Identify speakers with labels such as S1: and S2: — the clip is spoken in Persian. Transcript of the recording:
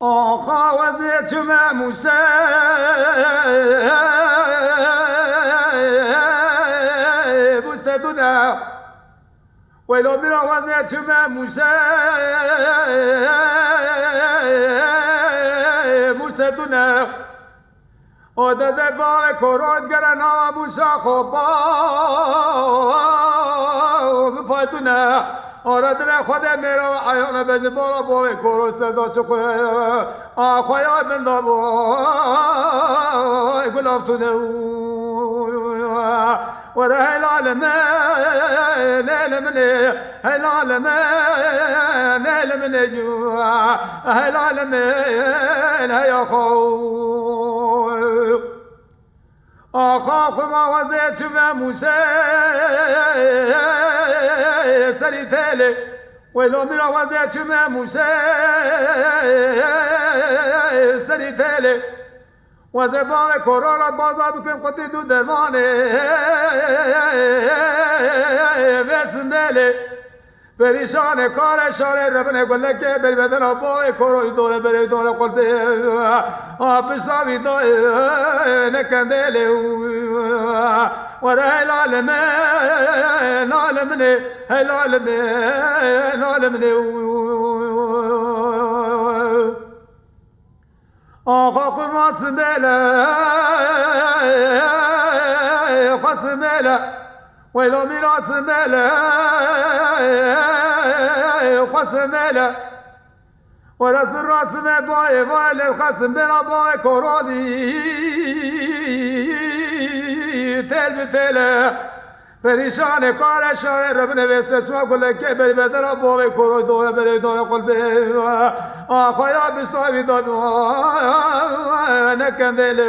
S1: آخا وزی چمه موسه بوستدونه ویلو میرا وزی چمه موسه بوستدونه عادت بار کرد گرن ها موسا خوبا بفایتونه آراد نه خود میرا ایام بزی بالا باوی کروسته داشت خواه من دابوی گلافتونه و ده العالمه نلمنه العالمه نلمنه جو العالمه هيا خو آخا ما وزه چوه موسه سری تله ولو میرا وزه چوه موسه سری تله وزه باغ کرارات بازا بکن قطی دو درمانه وسندله پریشان کار شاره ربنه گله که بری بدن آبای کروی دوره بری دوره قلبی پشتاوی دای نکندله و ده العالمه نالمنه العالمه نالمنه آقا قرماس دله خسم دله ویلو میراس دله خسم دله و رسم رسم بای ویل خسم دله بای کرانی تل به تله پریشان کار شاره رب نویسته شما گله که بری بدن بای کروی دوره بری دوره قلبه آخویا بستاوی داد نکندله